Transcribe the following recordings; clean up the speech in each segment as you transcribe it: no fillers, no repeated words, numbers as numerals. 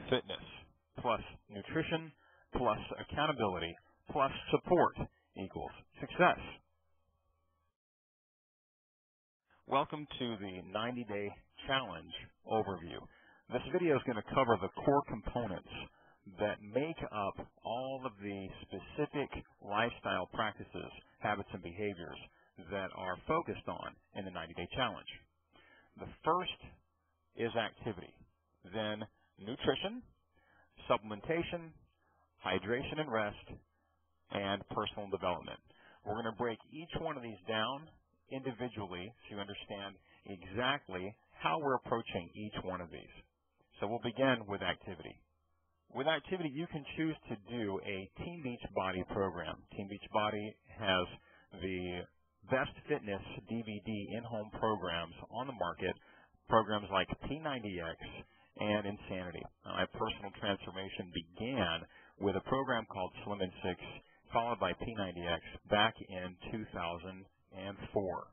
fitness plus nutrition plus accountability plus support equals success. Welcome to the 90-Day Challenge overview. This video is going to cover the core components that make up all of the specific lifestyle practices, habits, and behaviors that are focused on in the 90-Day Challenge. The first is activity, then nutrition, supplementation, hydration and rest, and personal development. We're going to break each one of these down individually so you understand exactly how we're approaching each one of these. So we'll begin with activity. With activity, you can choose to do a Team Beachbody program. Team Beachbody has the best fitness DVD in-home programs on the market, programs like P90X and Insanity. My personal transformation began with a program called Slim in 6, followed by P90X back in 2004.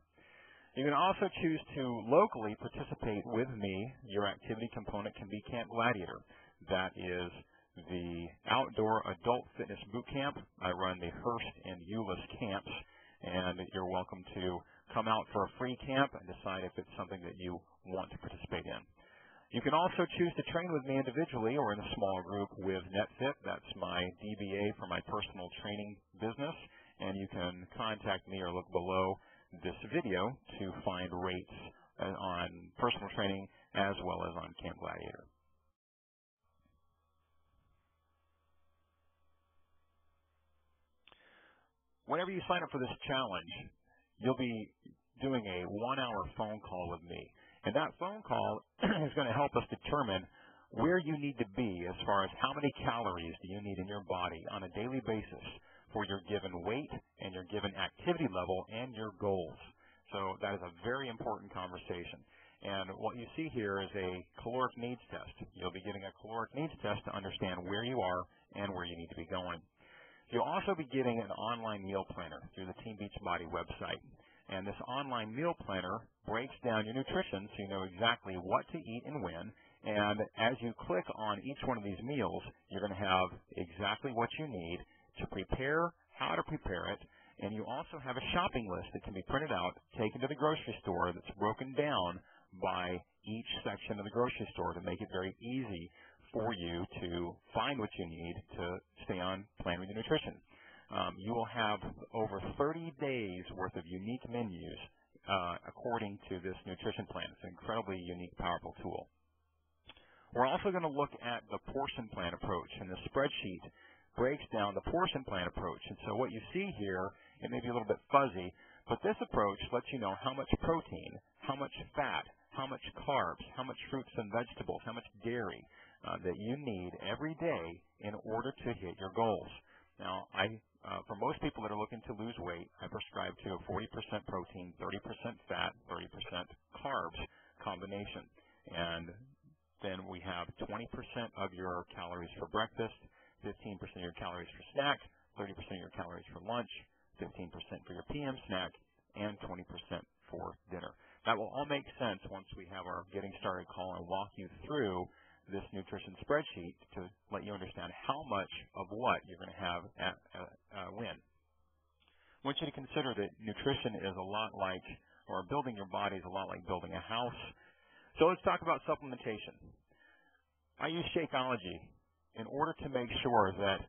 You can also choose to locally participate with me. Your activity component can be Camp Gladiator. That is the outdoor adult fitness boot camp. I run the Hearst and Euless camps, and you're welcome to come out for a free camp and decide if it's something that you want to participate in. You can also choose to train with me individually or in a small group with NetFit. That's my DBA for my personal training business, and you can contact me or look below this video to find rates on personal training as well as on Camp Gladiator. Whenever you sign up for this challenge, you'll be doing a 1-hour phone call with me. And that phone call is going to help us determine where you need to be as far as how many calories do you need in your body on a daily basis for your given weight and your given activity level and your goals. So that is a very important conversation. And what you see here is a caloric needs test. You'll be getting a caloric needs test to understand where you are and where you need to be going. You'll also be getting an online meal planner through the Team Beachbody website. And this online meal planner breaks down your nutrition so you know exactly what to eat and when. And as you click on each one of these meals, you're going to have exactly what you need to prepare, how to prepare it, and you also have a shopping list that can be printed out, taken to the grocery store that's broken down by each section of the grocery store to make it very easy for you to find what you need to stay on plan with your nutrition. You will have over 30 days worth of unique menus according to this nutrition plan. It's an incredibly unique, powerful tool. We're also going to look at the portion plan approach, and the spreadsheet breaks down the portion plan approach. And so what you see here, it may be a little bit fuzzy, but this approach lets you know how much protein, how much fat, how much carbs, how much fruits and vegetables, how much dairy that you need every day in order to hit your goals. Now, for most people that are looking to lose weight, I prescribe to a 40% protein, 30% fat, 30% carbs combination. And then we have 20% of your calories for breakfast, 15% of your calories for snack, 30% of your calories for lunch, 15% for your PM snack, and 20% for dinner. That will all make sense once we have our Getting Started call and walk you through this nutrition spreadsheet to let you understand how much of what you're going to have at when. I want you to consider that nutrition is a lot like, or building your body is a lot like building a house. So let's talk about supplementation. I use Shakeology in order to make sure that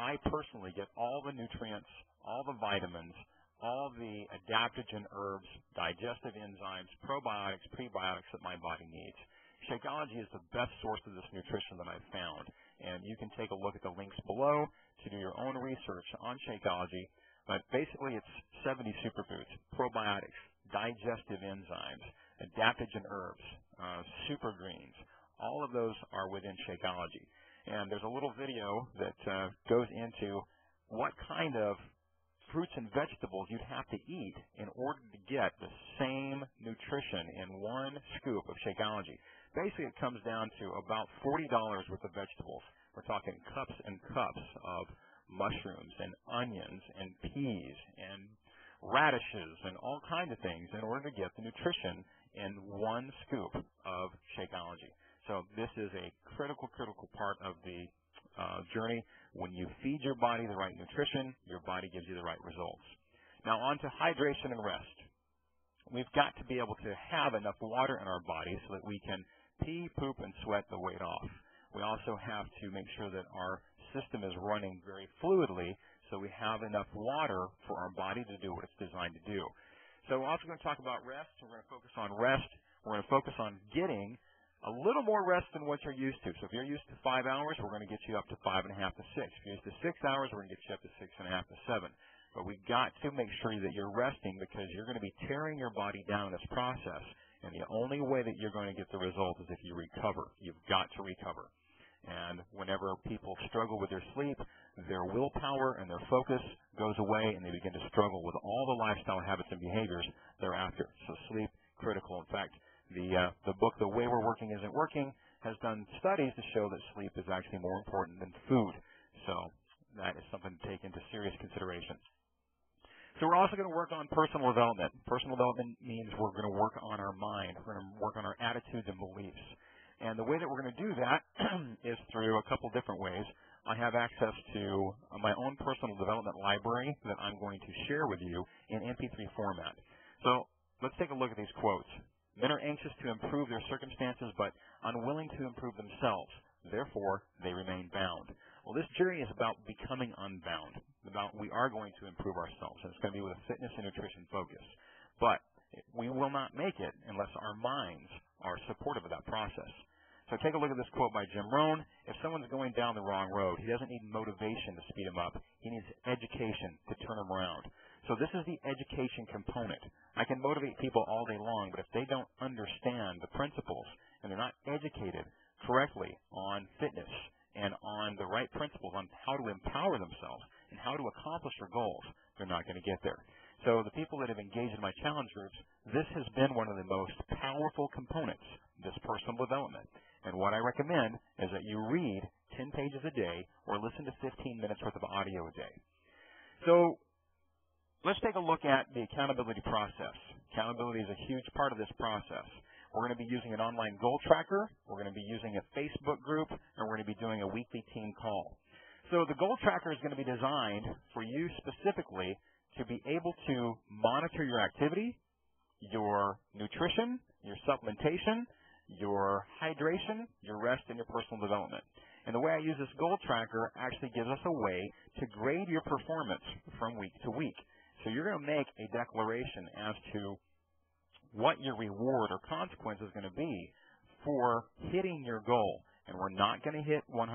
I personally get all the nutrients, all the vitamins, all the adaptogen herbs, digestive enzymes, probiotics, prebiotics that my body needs. Shakeology is the best source of this nutrition that I've found, and you can take a look at the links below to do your own research on Shakeology. But basically, it's 70 superfoods, probiotics, digestive enzymes, adaptogen herbs, super greens. All of those are within Shakeology. And there's a little video that goes into what kind of fruits and vegetables you'd have to eat in order to get the same nutrition in one scoop of Shakeology. Basically, it comes down to about $40 worth of vegetables. We're talking cups and cups of mushrooms and onions and peas and radishes and all kinds of things in order to get the nutrition in one scoop of Shakeology. So this is a critical part of the journey. When you feed your body the right nutrition, your body gives you the right results. Now on to hydration and rest. We've got to be able to have enough water in our body so that we can pee, poop, and sweat the weight off. We also have to make sure that our system is running very fluidly so we have enough water for our body to do what it's designed to do. So we're also going to talk about rest. We're going to focus on rest. We're going to focus on getting a little more rest than what you're used to. So if you're used to 5 hours, we're going to get you up to 5.5 to 6. If you're used to 6 hours, we're going to get you up to 6.5 to 7. But we've got to make sure that you're resting because you're going to be tearing your body down in this process. And the only way that you're going to get the result is if you recover. You've got to recover. And whenever people struggle with their sleep, their willpower and their focus goes away, and they begin to struggle with all the lifestyle habits and behaviors thereafter. So sleep, critical. In fact, the book, The Way We're Working Isn't Working, has done studies to show that sleep is actually more important than food. So that is something to take into serious consideration. So we're also going to work on personal development. Personal development means we're going to work on our mind. We're going to work on our attitudes and beliefs. And the way that we're going to do that is through a couple different ways. I have access to my own personal development library that I'm going to share with you in MP3 format. So let's take a look at these quotes. Men are anxious to improve their circumstances but unwilling to improve themselves. Therefore, they remain bound. Well, this journey is about becoming unbound. We are going to improve ourselves, and it's going to be with a fitness and nutrition focus. But we will not make it unless our minds are supportive of that process. So take a look at this quote by Jim Rohn. If someone's going down the wrong road, he doesn't need motivation to speed him up. He needs education to turn him around. So this is the education component. I can motivate people all day long, but if they don't understand the principles and they're not educated correctly on fitness and on the right principles on how to empower themselves and how to accomplish their goals, they're not going to get there. So the people that have engaged in my challenge groups, this has been one of the most powerful components, this personal development. And what I recommend is that you read 10 pages a day or listen to 15 minutes worth of audio a day. So let's take a look at the accountability process. Accountability is a huge part of this process. We're going to be using an online goal tracker. We're going to be using a Facebook group, and we're going to be doing a weekly team call. So the goal tracker is going to be designed for you specifically to be able to monitor your activity, your nutrition, your supplementation, your hydration, your rest, and your personal development. And the way I use this goal tracker actually gives us a way to grade your performance from week to week. So you're going to make a declaration as to what your reward or consequence is going to be for hitting your goal. And we're not going to hit 100%.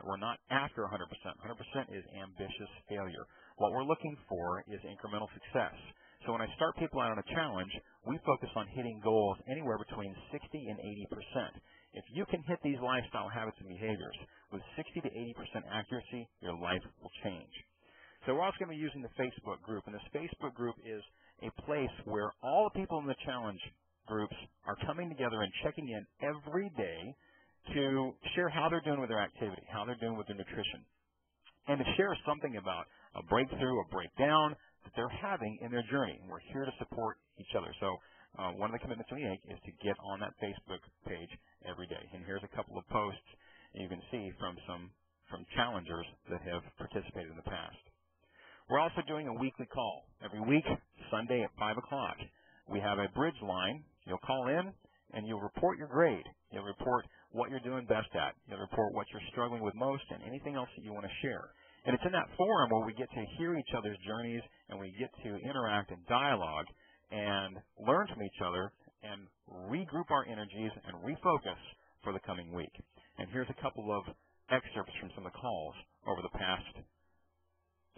We're not after 100%. 100% is ambitious failure. What we're looking for is incremental success. So when I start people out on a challenge, we focus on hitting goals anywhere between 60 and 80%. If you can hit these lifestyle habits and behaviors with 60 to 80% accuracy, your life will change. So we're also going to be using the Facebook group. And this Facebook group is a place where all the people in the challenge groups are coming together and checking in every day to share how they're doing with their activity, how they're doing with their nutrition, and to share something about a breakthrough, a breakdown that they're having in their journey. And we're here to support each other. So one of the commitments we make is to get on that Facebook page every day. And here's a couple of posts you can see from challengers that have participated in the past. We're also doing a weekly call. Every week, Sunday at 5 o'clock, we have a bridge line. You'll call in, and you'll report your grade. You'll report what you're doing best at. You'll report what you're struggling with most and anything else that you want to share. And it's in that forum where we get to hear each other's journeys and we get to interact and dialogue and learn from each other and regroup our energies and refocus for the coming week. And here's a couple of excerpts from some of the calls over the past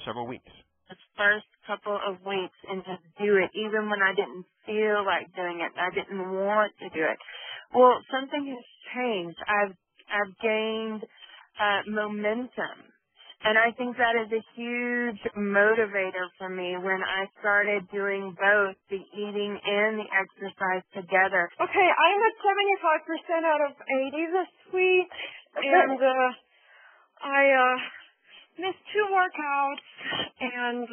several weeks. The first couple of weeks and just do it, even when I didn't feel like doing it. I didn't want to do it. Well, something has changed. I've gained momentum. And I think that is a huge motivator for me when I started doing both the eating and the exercise together. Okay, I'm at 75% out of 80 this week, and I missed 2 workouts, and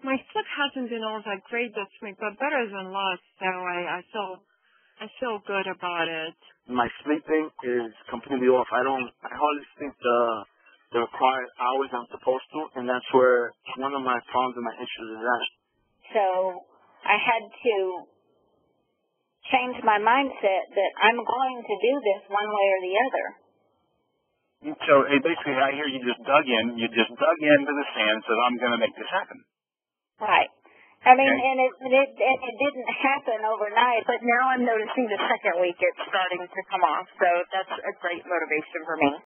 my foot hasn't been all that great this week, but better than last, so I feel I feel good about it. My sleeping is completely off. I hardly sleep the required hours I'm supposed to, and that's where one of my problems and my issues is at. So I had to change my mindset that I'm going to do this one way or the other. So basically, I hear you just dug into the sand, so I'm going to make this happen. Right. I mean, and it didn't happen overnight, but now I'm noticing the second week it's starting to come off. So that's a great motivation for me.